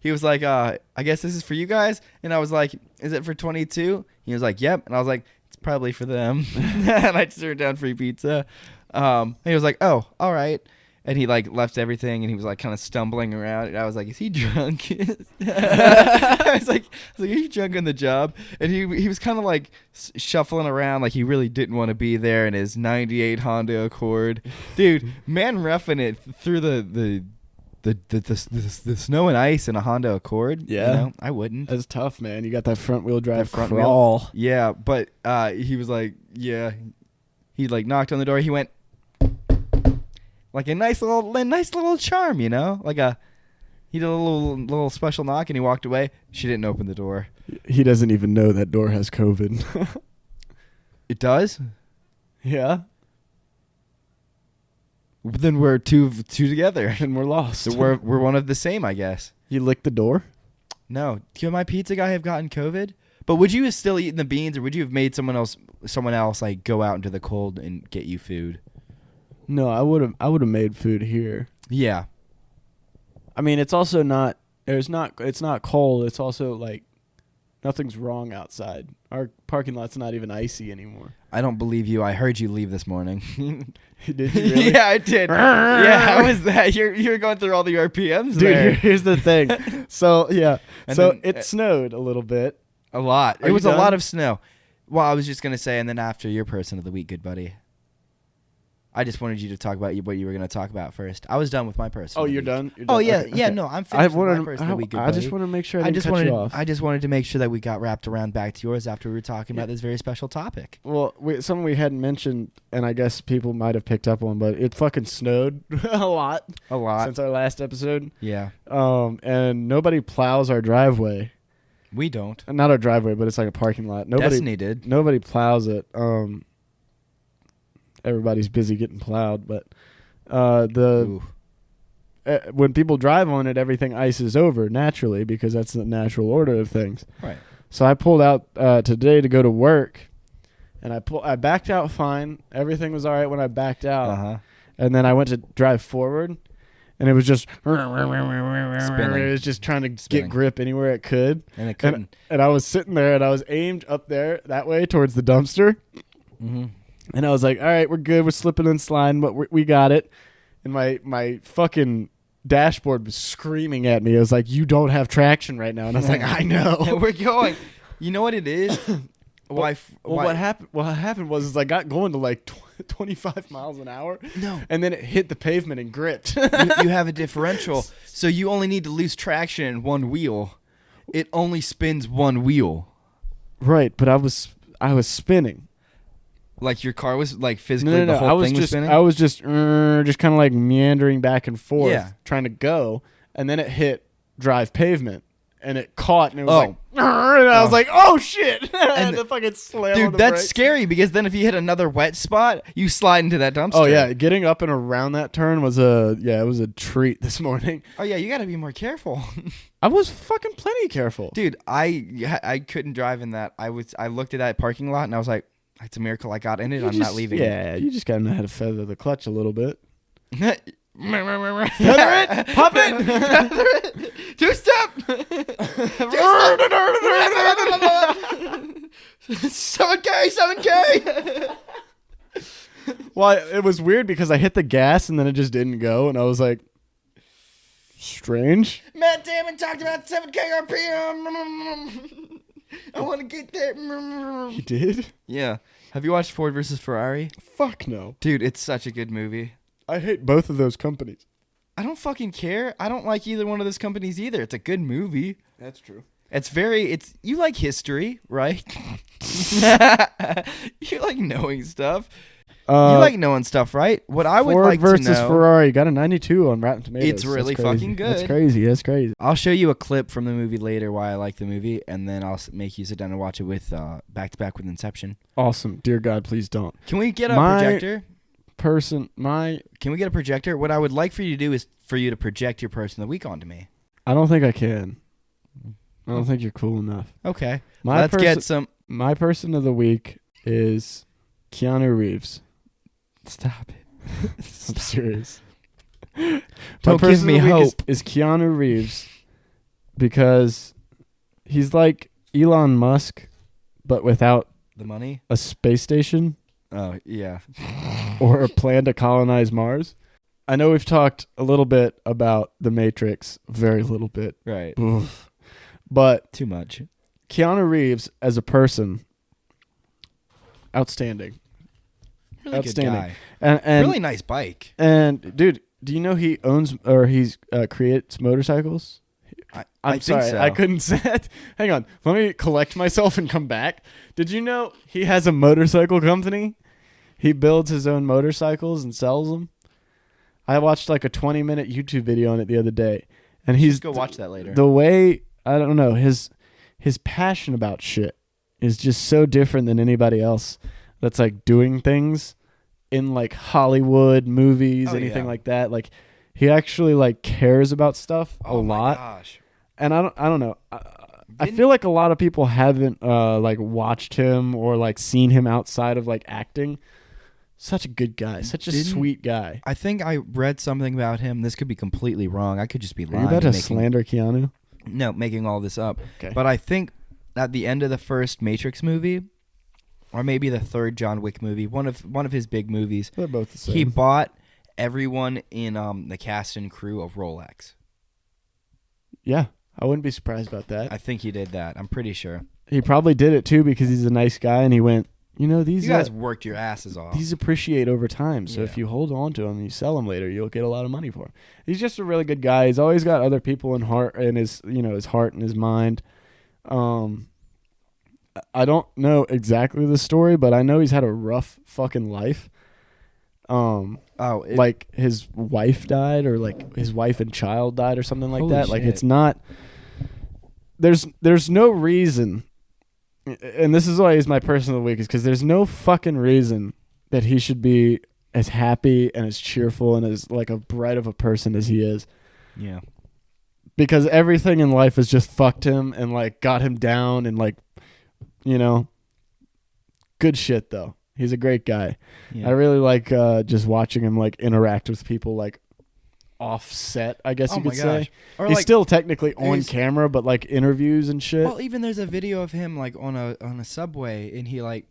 I guess this is for you guys. And I was like, is it for 22? He was like, yep. And I was like, it's probably for them. And I turned down free pizza. And he was like, oh, all right. And he left everything and he was kind of stumbling around. And I was like, is he drunk? I was like, are you drunk on the job? And he was kind of shuffling around like he really didn't want to be there in his 98 Honda Accord. Dude, man roughing it through the the snow and ice in a Honda Accord. Yeah. You know, I wouldn't. That's tough, man. You got that front wheel drive front crawl. Yeah, but he was like, yeah. He like knocked on the door. He went like a nice little charm, you know, he did a little special knock and he walked away. She didn't open the door. He doesn't even know that door has COVID. It does? Yeah. Then we're two together. And we're lost. So we're one of the same, I guess. You licked the door? No. Could my pizza guy have gotten COVID? But would you have still eaten the beans, or would you have made someone else like go out into the cold and get you food? No, I would have made food here. Yeah. I mean, it's also not it's not cold. It's also like nothing's wrong outside. Our parking lot's not even icy anymore. I don't believe you. I heard you leave this morning. Did you really? Yeah, I did. Yeah, how was that? You're going through all the RPMs Dude, there. here's the thing. So, yeah. And so then, it snowed a little bit. A lot. Are It was you a lot done? of snow. Well, I was just going to say, and then after your person of the week, good buddy. I just wanted you to talk about what you were going to talk about first. I was done with my person. Oh, of the you're week. done? You're Oh, done? yeah. Okay, Yeah, okay. no, I'm finished with my person of the week, good I buddy. just want to make sure I didn't cut you off. I just wanted to make sure that we got wrapped around back to yours after we were talking about this very special topic. Well, something we hadn't mentioned, and I guess people might have picked up on, but it fucking snowed a lot since our last episode. Yeah. And nobody plows our driveway. We don't. Not our driveway, but it's like a parking lot. Destiny did. Nobody plows it. Everybody's busy getting plowed, but when people drive on it, everything ices over naturally because that's the natural order of things. Right. So I pulled out today to go to work, and I backed out fine. Everything was all right when I backed out, and then I went to drive forward, and it was just spinning. It was just trying to get grip anywhere it could, and it couldn't. And I was sitting there, and I was aimed up there that way towards the dumpster. Mm-hmm. And I was like, all right, we're good. We're slipping and sliding, but we got it. And my fucking dashboard was screaming at me. It was like, you don't have traction right now. And I was like, I know. We're going. You know what it is? What happened was I got going to like 25 miles an hour. No. And then it hit the pavement and gripped. you have a differential. So you only need to lose traction in one wheel. It only spins one wheel. Right. But I was spinning. Like your car was like physically No. the whole thing was spinning? I was just kind of like meandering back and forth, trying to go, and then it hit drive pavement, and it caught, and it was like, and I was like, oh shit! And the fucking slam. Dude, on the that's brakes. scary because then if you hit another wet spot, you slide into that dumpster. Oh yeah, getting up and around that turn was it was a treat this morning. Oh yeah, you got to be more careful. I was fucking plenty careful, dude. I couldn't drive in that. I looked at that parking lot and I was like, it's a miracle I got in it. I'm not leaving. Yeah, you just gotta know how to feather the clutch a little bit. Feather it, pop it, feather it, two-step. 7K. Well, it was weird because I hit the gas and then it just didn't go, and I was like, strange. Matt Damon talked about 7K RPM. I want to get there. He did? Yeah. Have you watched Ford versus Ferrari? Fuck no. Dude, it's such a good movie. I hate both of those companies. I don't fucking care. I don't like either one of those companies either. It's a good movie. That's true. You like history, right? You like knowing stuff. You like knowing stuff, right? What I would like to know. Ford versus Ferrari got a 92 on Rotten Tomatoes. It's really fucking good. That's crazy. I'll show you a clip from the movie later why I like the movie, and then I'll make you sit down and watch it with back to back with Inception. Awesome. Dear God, please don't. Can we get a projector? Can we get a projector? What I would like for you to do is for you to project your person of the week onto me. I don't think I can. I don't think you're cool enough. Okay. Let's get some. My person of the week is Keanu Reeves. Stop it. I'm serious. Don't give me hope. Is Keanu Reeves because he's like Elon Musk, but without the money, a space station. Oh yeah, or a plan to colonize Mars. I know we've talked a little bit about The Matrix, very little bit, right? But too much. Keanu Reeves as a person, outstanding. Really outstanding. Good guy. And really nice bike. And dude, Do you know he owns or he's creates motorcycles? I'm sorry, think so. I couldn't say it. Hang on, let me collect myself and come back. Did you know he has a motorcycle company? He builds his own motorcycles and sells them. I watched like a 20-minute YouTube video on it the other day, and he's go watch that later. The way I don't know his passion about shit is just so different than anybody else that's like doing things in like Hollywood movies, anything like that. Like he actually like cares about stuff a lot. Gosh. And I don't know. I feel like a lot of people haven't like watched him or like seen him outside of like acting. Such a good guy, such a sweet guy. I think I read something about him. This could be completely wrong. I could just be lying. Are you about to slander Keanu? No, making all this up. Okay. But I think at the end of the first Matrix movie, or maybe the third John Wick movie, one of his big movies, They're both the same. he bought everyone in the cast and crew of Rolex. Yeah, I wouldn't be surprised about that. I think he did that. I'm pretty sure. He probably did it too because he's a nice guy, and he went, these You guys worked your asses off. These appreciate over time, so Yeah. if you hold on to them and you sell them later, you'll get a lot of money for them. He's just a really good guy. He's always got other people in his heart and his mind. I don't know exactly the story, but I know he's had a rough fucking life. Like his wife died, or like his wife and child died, or something like that. Holy Like shit. it's not. There's no reason, and this is why he's my person of the week, is because there's no fucking reason that he should be as happy and as cheerful and as like a bright of a person as he is. Yeah. Because everything in life has just fucked him and like got him down and like, good shit though. He's a great guy. Yeah. I really like just watching him like interact with people like offset, I guess you could say. Or He's like, still technically on camera, but like interviews and shit. well, even there's a video of him like on a subway, and he like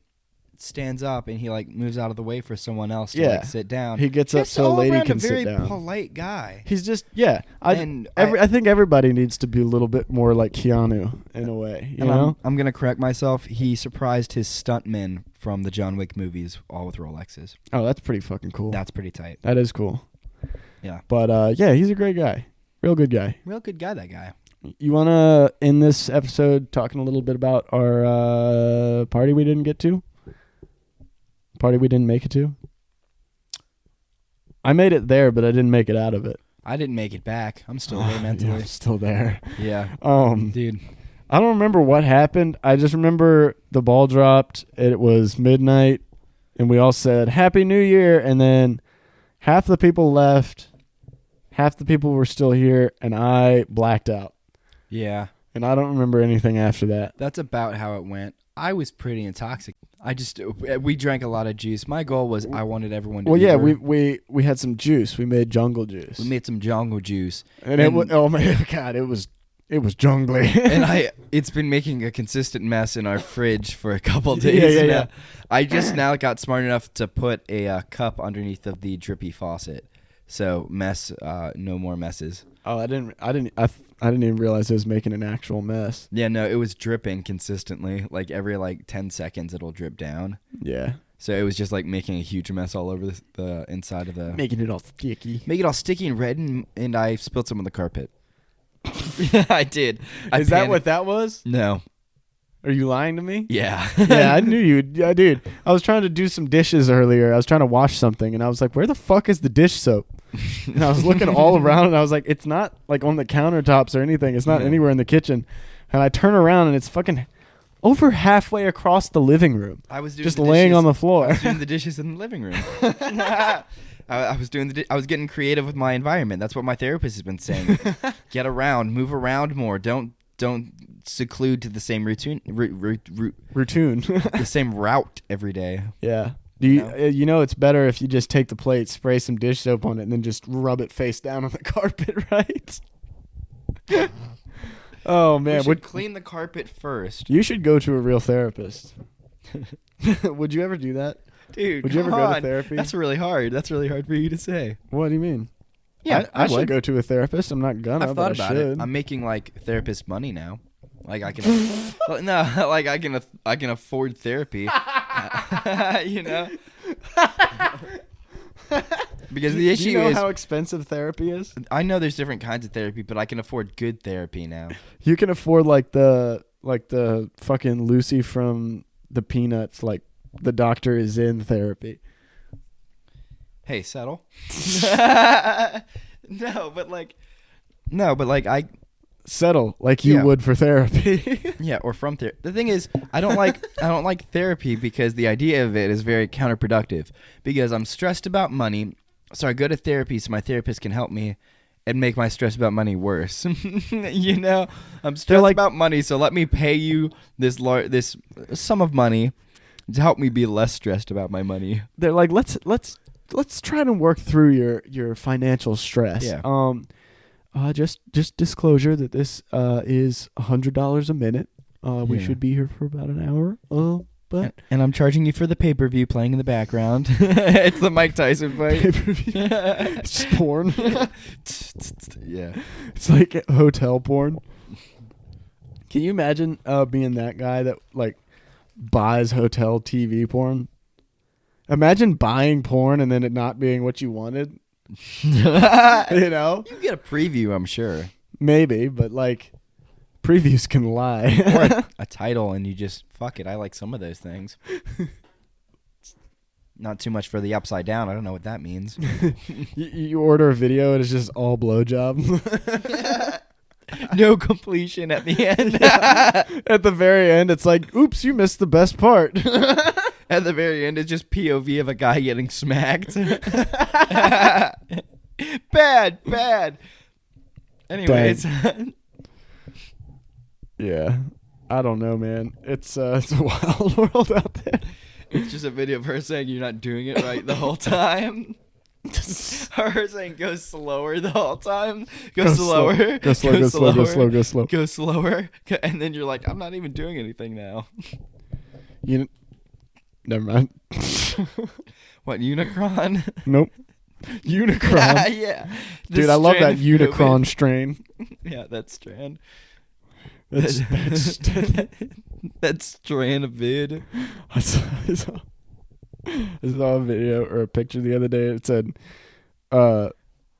stands up and he like moves out of the way for someone else to like sit down. He gets up so a lady can sit down. A very polite guy. He's just I think everybody needs to be a little bit more like Keanu in a way. You know, I'm gonna correct myself. He surprised his stuntmen from the John Wick movies all with Rolexes. Oh, that's pretty fucking cool. That's pretty tight. That is cool. Yeah. But he's a great guy. Real good guy. Real good guy, that guy. You want to end this episode talking a little bit about our party we didn't get to? Party we didn't make it to? I made it there, but I didn't make it out of it. I didn't make it back. I'm still there mentally. Yeah, I'm still there. Yeah. Dude. I don't remember what happened. I just remember the ball dropped. It was midnight, and we all said, Happy New Year, and then half the people left, half the people were still here, and I blacked out. Yeah. And I don't remember anything after that. That's about how it went. I was pretty intoxicated. We drank a lot of juice. My goal was I wanted everyone to we had some juice. We made jungle juice. We made some jungle juice. And it was, oh my God, it was jungly. And it's been making a consistent mess in our fridge for a couple days now. Yeah. I just now got smart enough to put a cup underneath of the drippy faucet. So no more messes. Oh, I didn't even realize it was making an actual mess. Yeah, no, it was dripping consistently. Like every 10 seconds it'll drip down. Yeah. So it was just like making a huge mess all over the inside of the... Making it all sticky. Make it all sticky and red, and I spilled some on the carpet. Yeah, I did. Is that what that was? No. Are you lying to me? Yeah. Yeah, I knew you. Yeah, dude. I was trying to do some dishes earlier. I was trying to wash something, and I was like, where the fuck is the dish soap? And I was looking all around, and I was like, it's not like on the countertops or anything. It's not anywhere in the kitchen. And I turn around, and it's fucking over halfway across the living room. I was doing just laying on the floor. I was doing the dishes in the living room. I was I was getting creative with my environment. That's what my therapist has been saying. Get around, move around more. Don't seclude to the same routine. The same route every day. Yeah. Do you it's better if you just take the plate, spray some dish soap on it, and then just rub it face down on the carpet, right? Oh man, we should clean the carpet first. You should go to a real therapist. Would you ever do that? Dude, would you ever go to therapy? That's really hard. That's really hard for you to say. What do you mean? Yeah, I should go to a therapist. I'm not gonna. I've thought but about I it. should. I'm making therapist money now. Like I can, I can afford therapy. You know. Because the issue do you know is how expensive therapy is? I know there's different kinds of therapy, but I can afford good therapy now. You can afford like the fucking Lucy from the Peanuts, like the doctor is in therapy. Hey, settle. No, but like I settle like you would for therapy. Yeah, or from therapy. The thing is, I don't like therapy because the idea of it is very counterproductive. Because I'm stressed about money, so I go to therapy so my therapist can help me and make my stress about money worse. You know, I'm stressed about money, so let me pay you this sum of money to help me be less stressed about my money. They're like, let's try to work through your financial stress. Yeah. Just disclosure that this is $100 a minute. We should be here for about an hour. But and I'm charging you for the pay-per-view playing in the background. It's the Mike Tyson fight. It's just porn. Yeah, it's like hotel porn. Can you imagine being that guy that like buys hotel TV porn? Imagine buying porn and then it not being what you wanted. You know, you get a preview, I'm sure. Maybe, but like previews can lie. Or a title, and you just fuck it. I like some of those things. Not too much for the upside down. I don't know what that means. You order a video and it's just all blowjob. No completion at the end. At the very end, it's like, oops, you missed the best part. At the very end, it's just POV of a guy getting smacked. Bad. Anyways. Yeah. I don't know, man. It's a wild world out there. It's just a video of her saying you're not doing it right the whole time. Her saying go slower the whole time. Go slower. Go slow. Go slower. And then you're like, I'm not even doing anything now. Never mind. What, Unicron? Nope. Unicron. Yeah. Dude, I love that Unicron strain. Yeah, that strand. That's that strand of vid. I saw a video or a picture the other day. It said,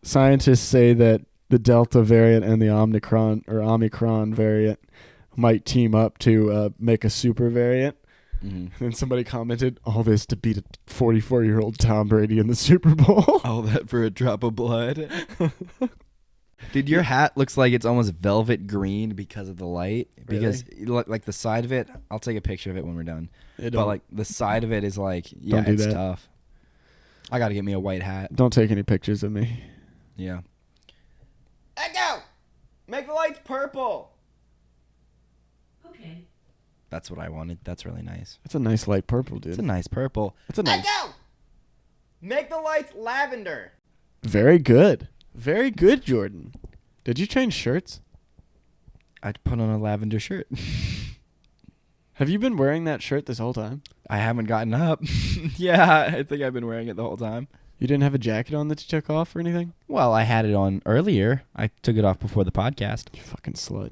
scientists say that the Delta variant and the Omicron variant might team up to make a super variant. Mm-hmm. And somebody commented, all this to beat a 44-year-old Tom Brady in the Super Bowl. All that for a drop of blood. Dude, your hat looks like it's almost velvet green because of the light. Because like the side of it, I'll take a picture of it when we're done. But like the side of it is like, yeah, it's tough. I got to get me a white hat. Don't take any pictures of me. Yeah. Echo! Make the lights purple! Okay. That's what I wanted. That's really nice. It's a nice light purple, dude. It's a nice purple. It's a nice. Echo! Make the lights lavender. Very good. Very good, Jordan. Did you change shirts? I put on a lavender shirt. Have you been wearing that shirt this whole time? I haven't gotten up. Yeah, I think I've been wearing it the whole time. You didn't have a jacket on that you took off or anything? Well, I had it on earlier. I took it off before the podcast. You fucking slut.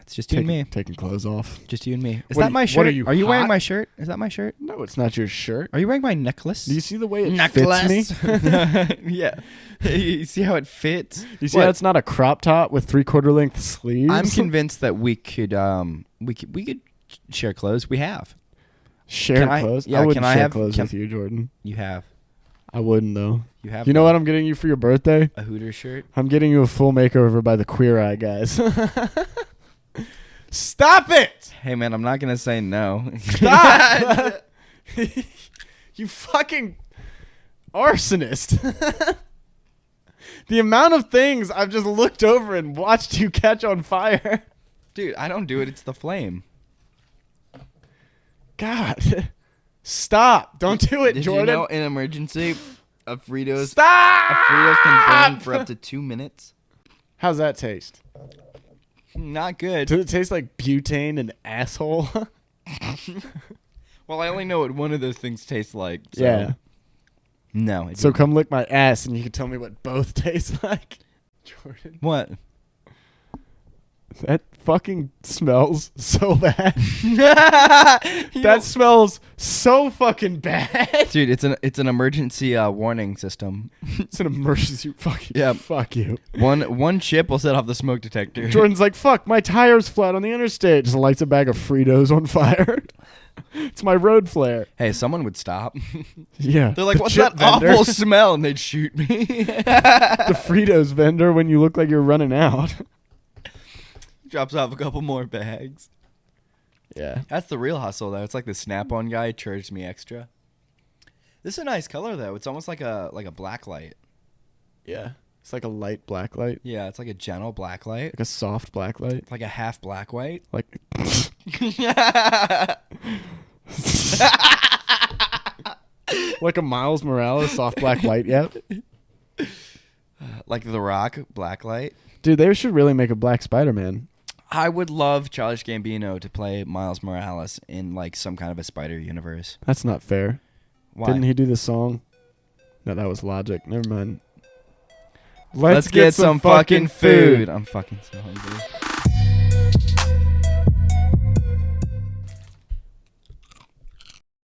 It's just you and me. Taking clothes off. Just you and me. Is that my shirt? Are you wearing my shirt? Is that my shirt? No, it's not your shirt. Are you wearing my necklace? Do you see the way it fits me? Yeah. You see how it fits? You see how it's not a crop top with 3/4 length sleeves? I'm convinced that we could share clothes. We have. Share clothes? Yeah, I wouldn't share clothes with you, Jordan. You have. I wouldn't, though. You have. You know what I'm getting you for your birthday? A Hooters shirt? I'm getting you a full makeover by the Queer Eye guys. Stop it! Hey, man, I'm not going to say no. Stop! You fucking arsonist. The amount of things I've just looked over and watched you catch on fire. Dude, I don't do it. It's the flame. God. Stop. Don't do it, Did Jordan. You know, in emergency, a Fritos... Stop! A Fritos can burn for up to 2 minutes. How's that taste? Not good. Does it taste like butane and asshole? Well, I only know what one of those things tastes like. So. Yeah. No. So come lick my ass and you can tell me what both taste like. Jordan. What? That fucking smells so bad. That smells so fucking bad. Dude, it's an emergency warning system. It's an emergency fucking fuck you. One chip will set off the smoke detector. Jordan's like, fuck, my tire's flat on the interstate. Just lights a bag of Fritos on fire. It's my road flare. Hey, someone would stop. Yeah. They're like, what's that awful smell? And they'd shoot me. The Fritos vendor when you look like you're running out. Drops off a couple more bags. Yeah. That's the real hustle, though. It's like the Snap-on guy charged me extra. This is a nice color, though. It's almost like a black light. Yeah. It's like a light black light. Yeah, it's like a gentle black light. Like a soft black light. It's like a half black white. Like like a Miles Morales soft black white, yep. Like The Rock, black light. Dude, they should really make a Black Spider-Man. I would love Childish Gambino to play Miles Morales in like some kind of a spider universe. That's not fair. Why? Didn't he do the song? No, that was Logic. Never mind. Let's get some fucking food. I'm fucking so hungry.